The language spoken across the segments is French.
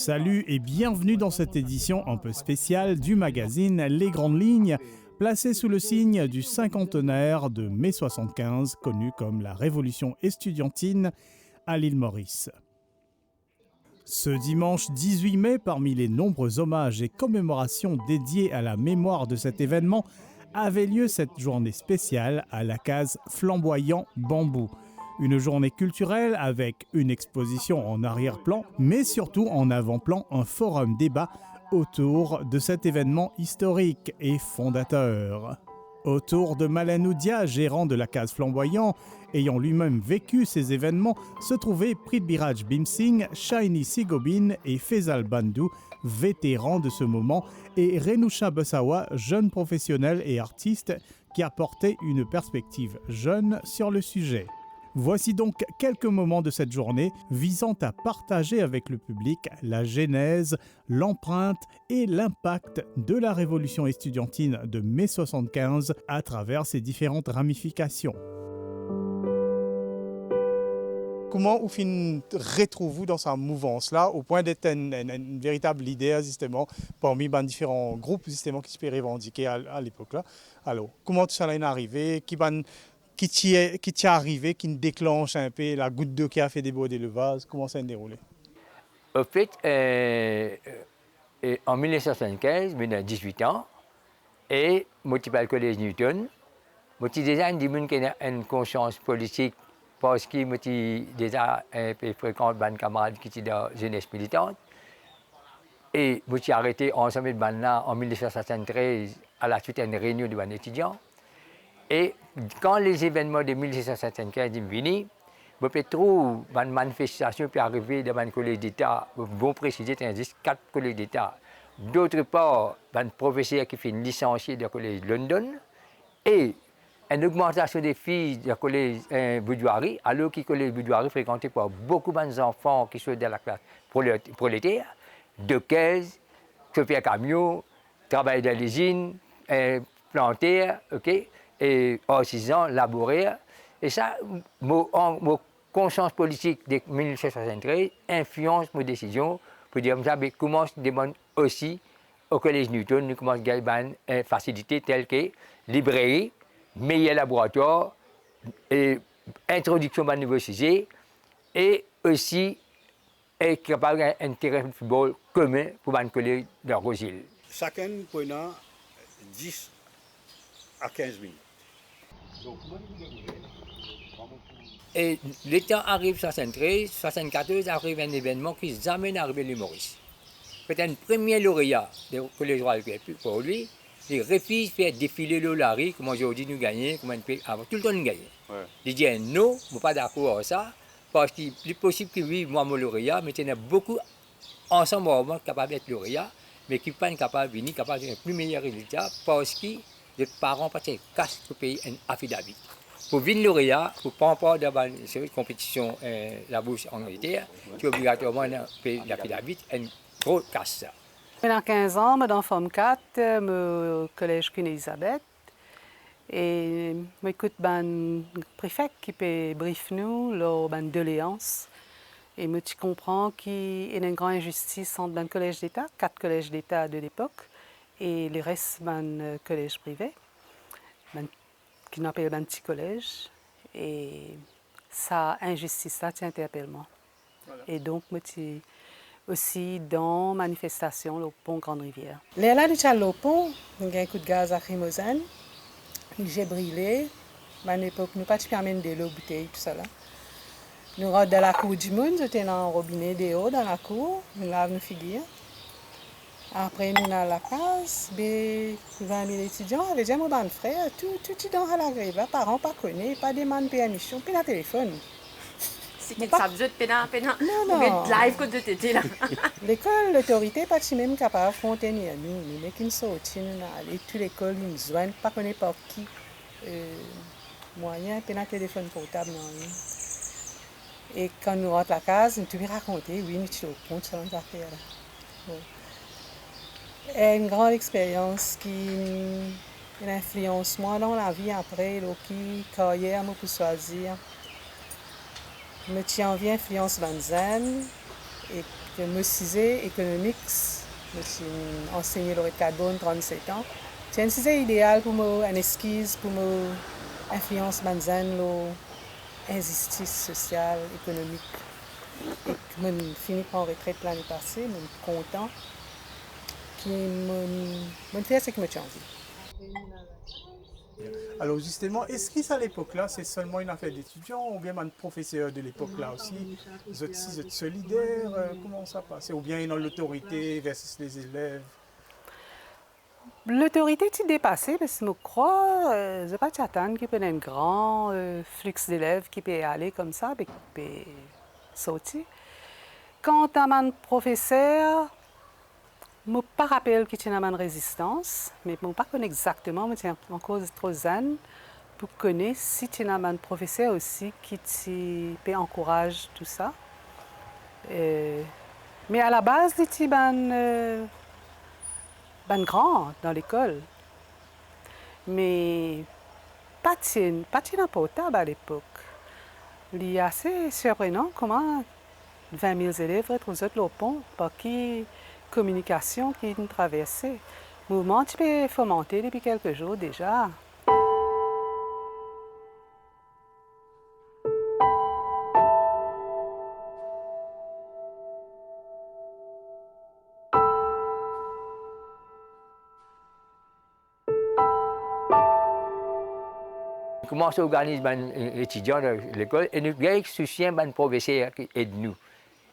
Salut et bienvenue dans cette édition un peu spéciale du magazine Les Grandes Lignes, placée sous le signe du cinquantenaire de mai 75, connu comme la Révolution estudiantine à l'île Maurice. Ce dimanche 18 mai, parmi les nombreux hommages et commémorations dédiés à la mémoire de cet événement, avait lieu cette journée spéciale à la case Flamboyant Bambou. Une journée culturelle avec une exposition en arrière-plan, mais surtout en avant-plan un forum débat autour de cet événement historique et fondateur. Autour de Malanou Dia, gérant de la case Flamboyant, ayant lui-même vécu ces événements, se trouvaient Prithviraj Bhimsingh, Shaini Sigobin et Faisal Bandhu, vétérans de ce moment, et Renusha Bessawa, jeune professionnel et artiste qui apportait une perspective jeune sur le sujet. Voici donc quelques moments de cette journée visant à partager avec le public la genèse, l'empreinte et l'impact de la révolution estudiantine de mai 75 à travers ses différentes ramifications. Comment vous retrouvez-vous dans cette mouvance-là au point d'être une véritable leader justement parmi les différents groupes justement qui se peuvent revendiquer à l'époque-là? Alors, comment tout ça est arrivé? Qui t'y est arrivé, qui déclenche un peu la goutte d'eau qui a fait déborder le vase? Comment ça s'est déroulé? En fait, en 1975, j'ai 18 ans, et je suis au collège Newton. Je suis déjà une conscience politique parce que je suis déjà un peu fréquent avec des camarades qui étaient dans la jeunesse militante. Et je suis arrêté ensemble avec là en 1973 à la suite d'une réunion de étudiants. Et quand les événements de 1675 sont venus, je peux trouver une manifestation qui est arrivée dans un collège d'État, bon préciser, il y a 4 collèges d'État. D'autre part, un professeur qui fait une licenciée du collège de London et une augmentation des filles du collège Boudoirie, alors que le collège Boudoirie est fréquenté par beaucoup d'enfants qui sont dans la classe prolétaire, de caisse, chauffeur camion, travail dans l'usine, planter, ok? Et artisans, laboureurs. Et ça, mon conscience politique de 1973 influence mes décisions pour dire que je commence à demander aussi au Collège Newton, nous commençons à gagner des facilités telles que librairie, meilleur laboratoire, et introduction de nouveaux sujets, et aussi être capable d'un terrain de football commun pour un collège de Rosil. Chacun prenant 10 à 15 minutes. Et le temps arrive 73, 74 arrive un événement qui amène à arriver le Maurice. C'est un premier lauréat du Collège Royal pour lui. Il refuse de faire défiler le Larry, comme aujourd'hui nous gagnons, comme avant tout le temps nous gagnons. Ouais. Il dit non, je ne suis pas d'accord avec ça, parce qu'il est possible que oui, moi, mon lauréat, mais il y a beaucoup ensemble capables d'être lauréat, mais qui ne sont pas capables de venir, capables de faire un plus meilleur résultat, parce que les parents cassent pour payer un affidavit. Pour venir lauréat, pour ne pas part dans une compétition la bourse en Angleterre, tu es obligatoirement payer l'affidavit, une grosse casse. J'ai 15 ans, je suis en Forme 4, au collège Queen Elizabeth. Et j'écoute le préfet qui peut briefer nous lors de doléances. Et je comprends qu'il y a une grande injustice entre le collège d'État, 4 collèges d'État de l'époque, et les restes d'un collège privé, qui n'appelle un petit collège. Et ça, injustice, ça tient interpellement. Voilà. Et donc, je suis aussi dans manifestation au pont Grande-Rivière. Là, du pont, il y a un coup de gaz lacrymogène. J'ai brûlé. À l'époque, nous pas permis de l'eau, bouteille, tout ça là. Nous rentrons dans la cour du monde, j'étais dans un robinet d'eau dans la cour, nous lavons nos figures. Après, nous dans la case, 20 000 étudiants, avec déjà mon frère, tout dans la grève, là, parents pas connus, pas demande permission, puis la téléphone. C'est qu'il s'abjure de non. Live que de t'étais là. L'école, l'autorité, pas même capable de contenir nous. Nous, qui nous sortis, nous allons toute l'école, nous nous joignent, pas connaître par qui. Moyen, puis la téléphone portable, non. Et quand nous rentrons à la case, nous te raconter, oui, nous sommes au pont, ça nous a fait là. Bon. Une grande expérience qui influence moi dans la vie après, qui carrière moi pour choisir. Je me tiens en vie influence dans zen et que me cisé économics, je suis enseignée le 4 bonnes 37 ans. C'est une cisé idéal pour moi, une esquisse pour moi, influence manzane, l'injustice sociale, économique. Et que je finis par en retraite l'année passée, je suis content. Qui me fait ce qui me change. Alors justement, est-ce qu'à l'époque-là, c'est seulement une affaire d'étudiants ou bien un professeur de l'époque-là aussi? Vous êtes solidaires, comment ça passe? Ou bien il y a l'autorité versus les élèves? L'autorité est dépassée parce que je crois, je ne pas attendre qu'il y ait un grand flux d'élèves qui peut aller comme ça et qui peut sortir. Quant à mon professeur, je ne me rappelle qu'il y a une résistance, mais je ne sais pas exactement, mais c'est encore trop jeune pour connaître si il y a un professeur aussi qui peut encourager tout ça. Mais à la base, il y a un grand dans l'école. Mais pas portable à l'époque. Il est assez surprenant comment 20 000 élèves retrouvent le pont par qui communication qui est une traversée. Le mouvement qui peut fomenter depuis quelques jours déjà. Comment s'organise les étudiants de l'école et nous avons souci un professeur qui aide nous.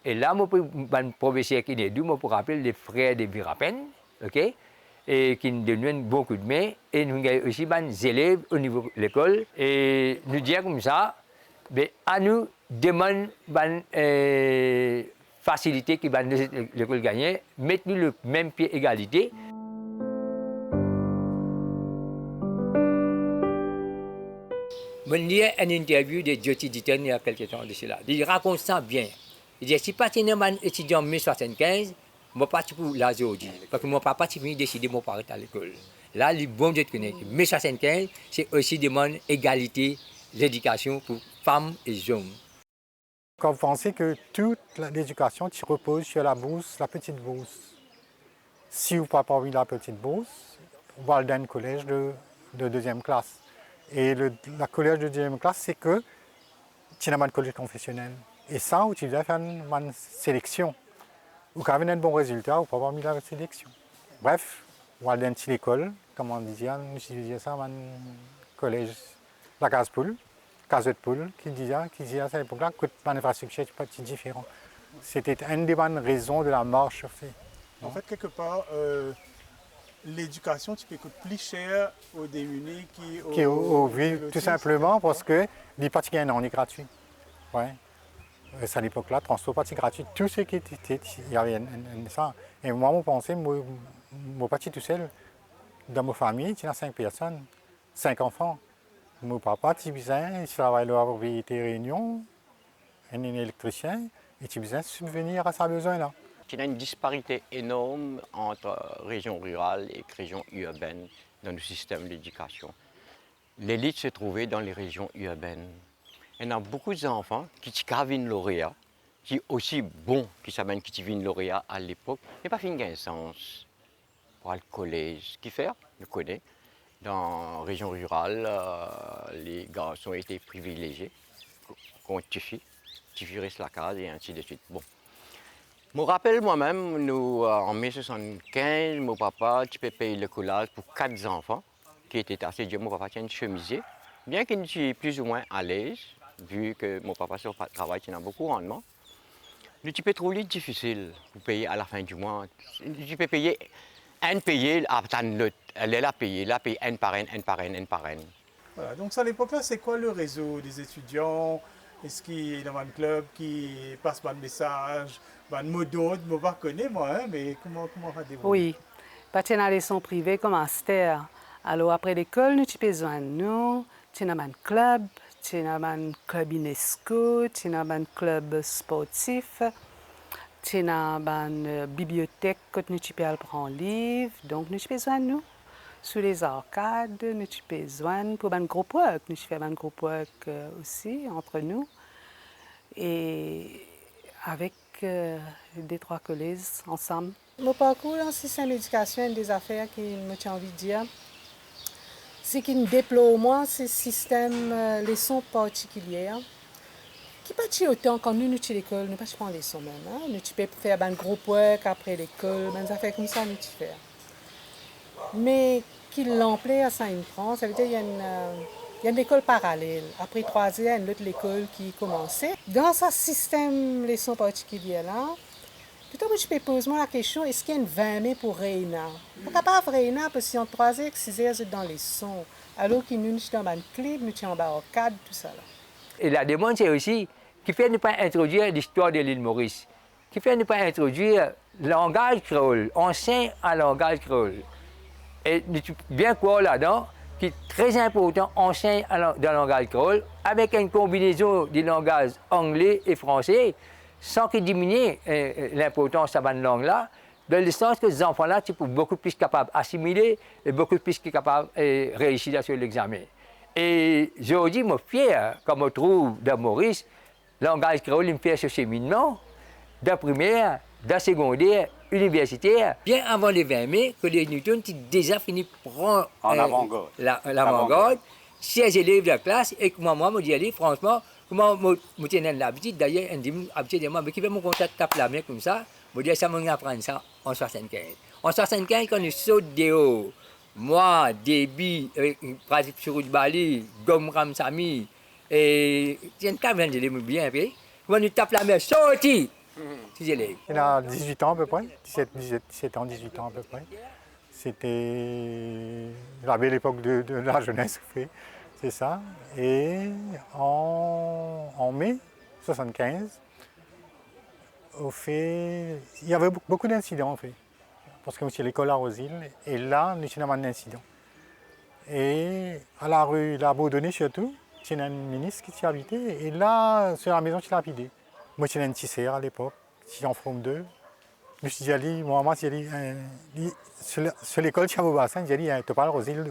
Et là, un professeur qui aide nous, pour rappeler les frères de Virapen, ok, et qui nous donnent beaucoup de main. Et nous avons aussi des élèves au niveau de l'école. Et nous disons comme ça, ben, à nous demande une facilité qui va l'école gagner, mettre-nous le même pied égalité. Je lis une interview de Jyoti Ditton il y a quelques temps de cela. Il raconte ça bien. Il dit si je suis un étudiant en 1975, je ne vais pas pour la aujourd'hui. Parce que mon papa a décidé de m'arrêter à l'école. Là, le bon Dieu te connaît. 1975, c'est aussi demande égalité l'éducation pour femmes et hommes. Quand vous pensez que toute l'éducation repose sur la bourse, la petite bourse. Si vous n'avez pas envie de la petite bourse, vous allez dans un collège de deuxième classe. Et le collège de deuxième classe, c'est que tu n'as pas de collège confessionnel. Et ça, tu dois faire une sélection. Ou quand vous avez un bon résultat, vous pouvez avoir mis la sélection. Bref, vous allez dans une école, comme on disait, nous disons ça, un collège, la case poule, case de poule, qui disait à cette époque-là que l'infrastructure n'est pas différente. C'était une des bonnes raisons de la marche sur fait. En fait, quelque part, l'éducation, tu peux coûter plus cher aux démunis oui, tout simplement parce que les parties on est gratuit. Ouais. C'est à l'époque-là, transport parti gratuit, tout ce qui était, il y avait ça. Et moi, je pensais, moi, parti tout seul, dans ma famille, il y a 5 personnes, 5 enfants. Mon papa, il travaille là pour payer des réunions, un électricien, et il besoin de subvenir à sa besoin là. Il y a une disparité énorme entre région rurale et région urbaine dans le système d'éducation. L'élite se trouvait dans les régions urbaines. Il y a beaucoup d'enfants qui deviennent lauréats, qui sont aussi bons qui s'appellent qui deviennent lauréats à l'époque, mais pas fin d'un sens pour le collège. Ce qui fait, je connais, dans la région rurale, les garçons étaient privilégiés, contre les filles restent la case et ainsi de suite. Bon. Je me rappelle moi-même, en 1975, mon papa peux payer le collage pour 4 enfants, qui étaient assez dur. Mon papa tient une chemisier, bien qu'il soit plus ou moins à l'aise, vu que mon papa sur le travail tient beaucoup de rendement. Le type est trop difficile pour payer à la fin du mois. Tu peux payer un payé, attendre l'autre. Elle est là payée, un par un, un par un, un par un. Voilà, donc à l'époque-là, c'est quoi le réseau des étudiants? Est-ce qu'il y a un club qui passe un message? Un mot d'autre, je ne connais pas, moi, hein, mais comment va développer? Oui, parce qu'il y a des leçons privées comme Aster. Alors après l'école, nous avons besoin de nous, tu as un club UNESCO, tu as un club sportif, tu as une bibliothèque que nous peux prendre livre, donc nous avons besoin de nous. Sur les arcades, nous avons besoin pour un groupe work, nous faisons un groupe work aussi entre nous. Et avec des trois collèges ensemble. Mon parcours dans le système d'éducation, une des affaires qui me tient envie de dire, c'est qu'il déploie au moins ce système leçons particulières qui pas autant quand nous à l'école, nous pas prendre leçons même. Hein? Nous peux faire un groupe work après l'école, des affaires comme ça nous faire. Mais qui l'emploie à Saint-France, ça veut dire qu'il y a une école parallèle. Après 3 ans, il y a une autre école qui commençait. Dans ce système leçons particulières-là, plutôt je peux poser la question, est-ce qu'il y a une 20 mai pour Reina? Pourquoi pas Reina? Parce qu'en 3 heures, 6 heures, c'est dans les sons. Alors que nous sommes dans un clip, nous sommes en cadre, tout ça. Là. Et la demande, c'est aussi qui fait ne pas introduire l'histoire de l'île Maurice, qui fait ne pas introduire le langage créole, enseigne un langage créole. Et bien quoi là-dedans, qui est très important, enseigne dans le langage créole, avec une combinaison des langages anglais et français, sans qu'il diminue l'importance de cette langue-là, dans le sens que ces enfants-là sont beaucoup plus capables d'assimiler et beaucoup plus capables de réussir sur l'examen. Et je dis, je suis fier, comme on trouve dans Maurice, le langage créole, il me fait ce cheminement, de primaire, de secondaire, universitaire. Bien avant les 20 mai, que les Newton ont déjà fini par prendre l'avant-garde, 16 élèves de la classe, et que moi, je dis, allez, franchement, comment je tiens l'habitude, d'ailleurs, on dit, habituellement, mais qui fait mon contact tape la main comme ça, je dis, ça m'a appris ça en 75. En 75, quand on saute des hauts, moi, Déby, Pratique Chouroud Bali, Gom Ramsami, et tiens, quand même, je l'ai bien appris, quand on tape la main, sorti! Il a 18 ans à peu près, 17 ans, 18 ans à peu près. C'était la belle époque de la jeunesse, c'est ça. Et en mai 75, il y avait beaucoup d'incidents en fait. Parce que c'est l'école à Rosil, et là, nous avons un incident. Et à la rue La Baudonnée surtout, il y a un ministre qui s'y habitait, et là, sur la maison, il a lapidé. Moi, j'étais un tisseur à l'époque, j'étais en forme 2. Je me suis dit, moi, sur l'école de Chabobassin, j'ai dit, tu parles Rosil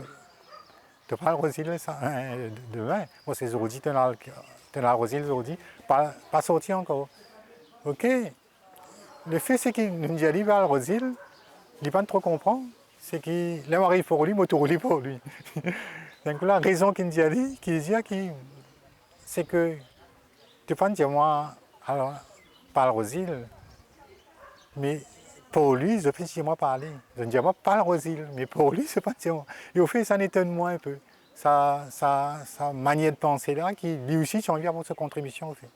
demain. Moi, c'est Zordi, tu as Rosil, Zordi, pas sorti encore. Ok. Le fait, c'est que nous avons dit, à Rosil, il ne pas trop comprendre, c'est qu'il arrive pour lui, moi, tout roule pour lui. Donc, la raison qu'il nous a dit, c'est que tu peux dire, moi, alors, parle Rosil, mais pour lui, je peux dire moi parler. Je ne dis moi parle Rosil, mais pour lui, c'est pas dire moi. Et au fait, ça n'étonne moi un peu. Sa manière de penser là, qui lui aussi, j'ai envie d'avoir sa contribution au fait.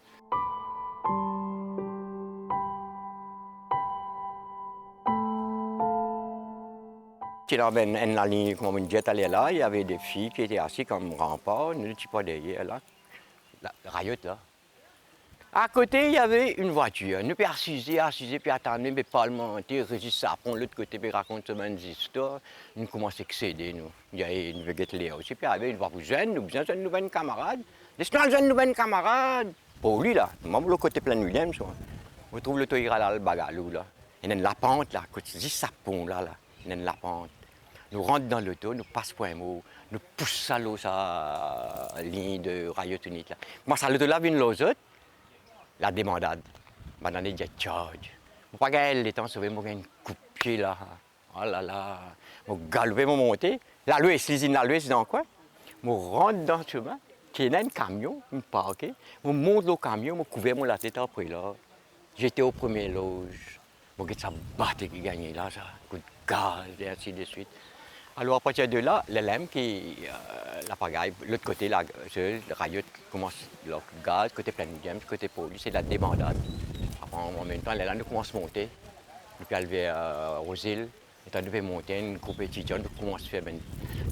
En la ligne, comme on disait, là, il y avait des filles qui étaient assises comme rempart, ne dis pas derrière là, la rayotte là. À côté, il y avait une voiture. Nous pouvons assiser, puis attendre, mais parlementer, résister à prendre l'autre côté, puis raconter des histoires. Nous commençons à excéder, nous. Il y a une veguette là aussi, puis il y avait une voix jeune, nous besoin d'une nouvelle camarade. Laisse-nous une nouvelle camarade. Pour lui, là, même le côté plein de William, on trouve le toïra là, le bagalou, là. Il y a une lapente, là, quand tu dis sapon, là, il y a une lapente. Nous rentrons dans l'auto, nous passons pour un mot, nous poussons à l'eau, sa ligne de rayotte unique, là. Moi, ça l'auto là, une l'autre. La demandade. Madame dit charge. Je pas gagner le temps, sauver mon coup de pied là. Oh là là. Je galoper, je monter. La loi, la loi, c'est dans quoi? Je rentre dans le chemin, qui est un camion, je parque. Je monte le camion, je couvre la tête après là. J'étais au premier loge. Je ça battait qui gagnait là, ça. Coup de gaz et ainsi de suite. Alors à partir de là, l'élève qui la pagaille, l'autre côté, le rayotte commence le gaz, côté plein de gamme, côté pollué, c'est la débandade. En même temps, l'élève commence à monter. Puis elle va aux îles, et on devait monter une groupe étudiant, on commence à faire.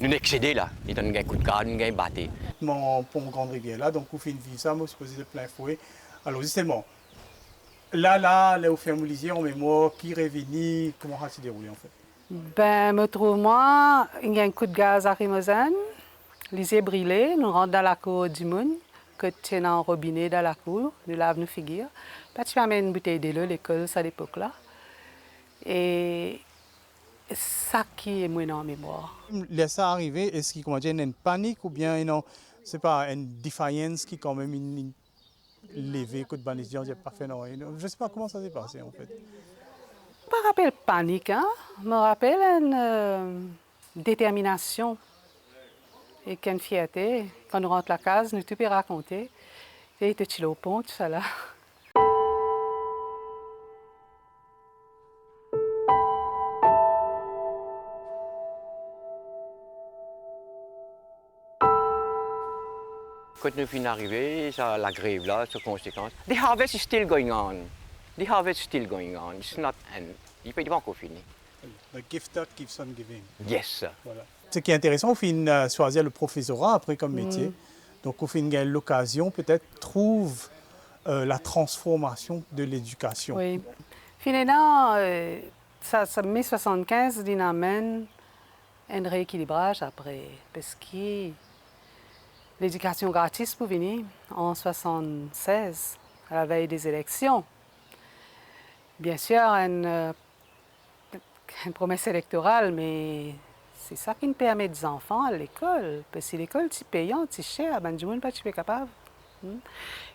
Nous excédés là, on a un coup de gaz, on a un batté. Mon pont Grande Rivière là, donc on fait une visa, moi je pose de plein fouet. Alors justement, là, où fait mon lisier en mémoire, qui réunit, comment ça s'est déroulé en fait? Ben, me trouve moi, il y a un coup de gaz à Rimousin, les yeux brûlés, nous rentrons dans la cour du monde, que tu as un robinet dans la cour, nous lavons nos figures. Puis tu amènes une bouteille d'eau, l'école, à l'époque-là. Et ça qui est moins en mémoire. Laisse ça arriver, est-ce qu'il y a une panique ou bien c'est pas une défaillance qui quand même levé, que de ban étudiants, j'ai pas fait non. Je sais pas comment ça s'est passé en fait. Je me rappelle panique, hein? Je me rappelle une détermination et une fierté. Quand nous rentrons à la case, nous tout peut raconter. Et il était au pont, tout ça là. Quand nous finissons d'arriver, la grève là, ses conséquences. The harvest is still going on. The harvest is still going on. It's not end. Il n'est pas encore fini. The gifted keeps on giving. Yes. Voilà. Ce qui est intéressant, au fin choisir le professorat après comme métier. Donc au fin l'occasion peut-être trouve la transformation de l'éducation. Oui. Finalement, ça mai 75 il amène un rééquilibrage après parce que l'éducation gratuite pour venir en 76 à la veille des élections. Bien sûr, une promesse électorale, mais c'est ça qui nous permet des enfants à l'école. Parce que l'école, c'est payant, c'est cher, ben du monde pas tu es capable.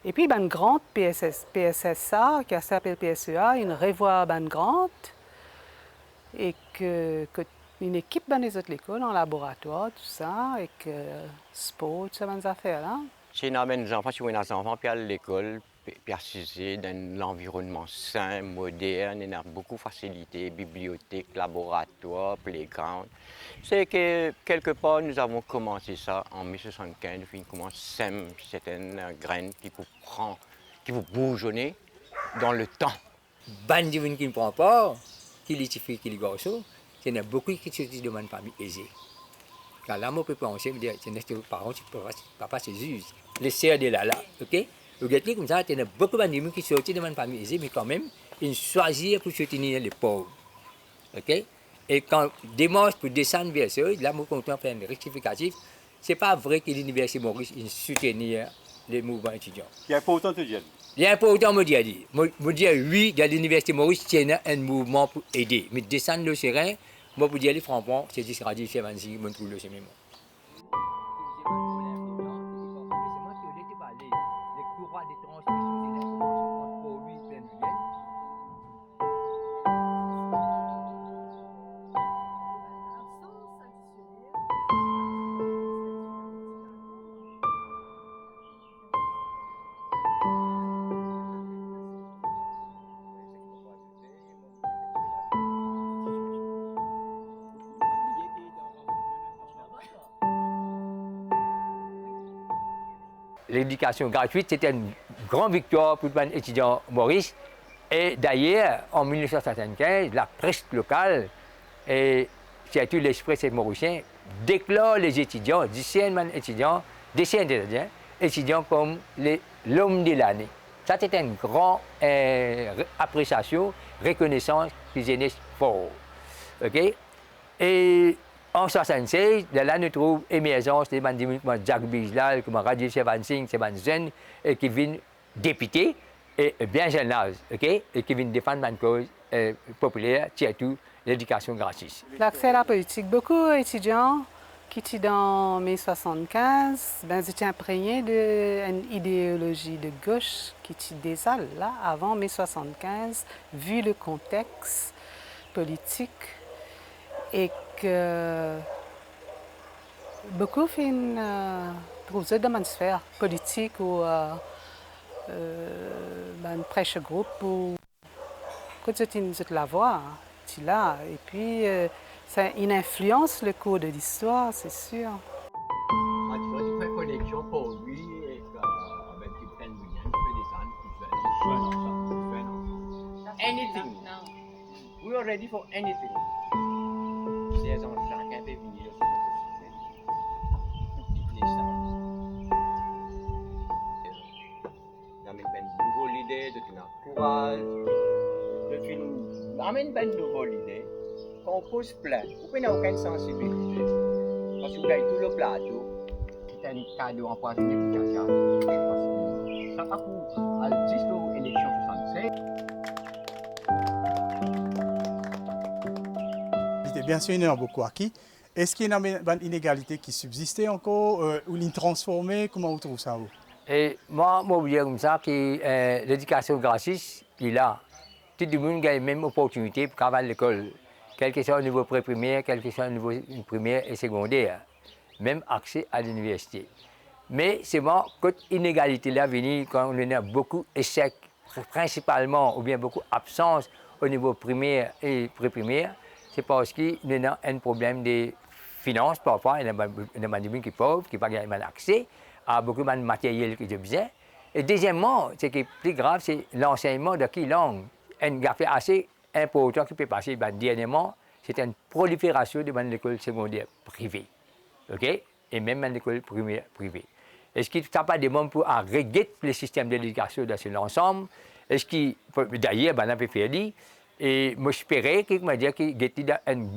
Et puis, une grande PSSA, qui s'appelle PSEA, une revoit une grande, et que une équipe dans les autres écoles, en laboratoire, tout ça, et que sport, toutes ces affaires-là. Si on amène les enfants, si on a des enfants, puis à l'école, percisé dans l'environnement sain, moderne, il y a beaucoup de facilités, bibliothèques, laboratoires, playground. C'est que quelque part, nous avons commencé ça en 1975, puis on commence à semer certaines graines qui vous prend, qui vous bourgeonner dans le temps. Bandi qui ne prend pas, qui les filles, qui les garçons, il y en a beaucoup qui se disent de ma famille aisée. Car là, moi, je peux penser, je dis, c'est nos parents, papa, c'est juste. Les serres de là, ok? Vous voyez comme ça, il y a beaucoup de gens qui sortent de ma famille aisée, mais quand même, ils choisissent pour soutenir les pauvres. Ok? Et quand démarche pour descendre vers eux, là, moi, quand on fait un rectificatif, ce n'est pas vrai que l'Université Maurice soutenir les mouvements étudiants. Il y a important de dire. Il est important de dire. Je dis oui, l'Université Maurice tient un mouvement pour aider. Mais descendre le terrain, moi, pour dire franchement, c'est ce que je dis, je trouve le chemin. L'éducation gratuite, c'était une grande victoire pour les étudiants Maurice. Et d'ailleurs, en 1975, la presse locale, et surtout l'Express mauricien, déclare les étudiants, des étudiants comme l'homme de l'année. Ça, c'était une grande appréciation, reconnaissance qu'ils étaient forts. Okay? Et en 1976, là, nous trouvons l'émergence de Jacques Bijlal, comme Rajiv Shevan Singh, c'est un jeune qui vient député, et bien jeune âge, okay? Et qui vient défendre une cause populaire, surtout l'éducation gratuite. L'accès à la politique, beaucoup d'étudiants qui étaient dans mai 75, ben, ils étaient imprégnés d'une idéologie de gauche qui était déjà là, avant mai 75, vu le contexte politique. Et que beaucoup trouvent ça dans une sphère politique ou un prêche groupe ou quand tu la vois, tu l'as. Et puis ça influence le cours de l'histoire, c'est sûr. Tu fais connexion pour lui et avec tu prends le lien, tu peux descendre, anything. We are ready for anything. Les gens chacun peut venir sur notre amène une nouvelle idée, de ton courage, amène une nouvelle idée. Quand on pose plein, vous n'avez aucune sensibilité. Parce que vous avez tout le plateau, c'est un cadeau empoisonné pour quelqu'un. Ça pas pour juste aux élections 76. Bien sûr, il y en a beaucoup acquis. Est-ce qu'il y a une inégalité qui subsistait encore ou une transformée? Comment vous trouvez ça? Et moi, je veux dire comme ça que l'éducation gratuite, il a. Tout le monde a les mêmes opportunités pour travailler à l'école, quel que soit au niveau pré-primaire, quel que soit au niveau primaire et secondaire. Même accès à l'université. Mais c'est bon, quand l'inégalité là vient, quand on a beaucoup d'échecs, principalement, ou bien beaucoup d'absence au niveau primaire et pré-primaire, c'est parce qu'il y a un problème de finances parfois. Il y a des gens qui sont pauvres, qui n'ont pas accès à beaucoup de matériel qu'ils ont besoin. Et deuxièmement, ce qui est plus grave, c'est l'enseignement de quelle langue. Un fait assez important qui peut passer dernièrement, c'est une prolifération de l'école secondaire privée. OK? Et même dans l'école primaire privée. Est-ce qu'il n'y a pas de monde pour régler le système d'éducation dans son ensemble? Est-ce qu'il d'ailleurs, on a fait dit, et moi j'espérais qu'il m'a dit qu'il y a une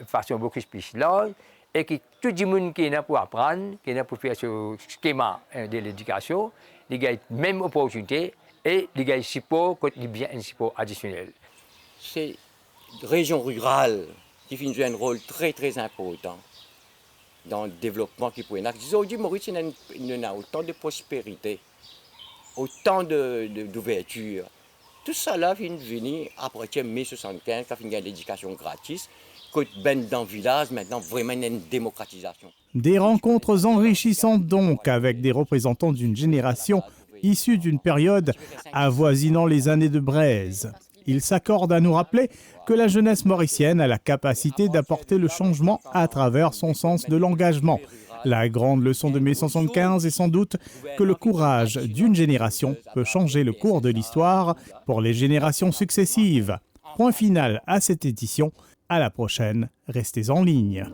façon beaucoup plus large et que tout le monde qui est là pour apprendre, qui est là pour faire ce schéma de l'éducation, il a la même opportunité et il a le support quand il y a un support additionnel. C'est la région rurale qui joue un rôle très très important dans le développement qui pourrait être. Aujourd'hui, Maurice, il a autant de prospérité, autant d'ouverture. Tout ça là vient venir après mai 75, quand il y a l'éducation gratis, que dans le village, maintenant, vraiment une démocratisation. Des rencontres enrichissantes donc avec des représentants d'une génération issue d'une période avoisinant les années de braise. Ils s'accordent à nous rappeler que la jeunesse mauricienne a la capacité d'apporter le changement à travers son sens de l'engagement. La grande leçon de mai 75 est sans doute que le courage d'une génération peut changer le cours de l'histoire pour les générations successives. Point final à cette édition. À la prochaine, restez en ligne.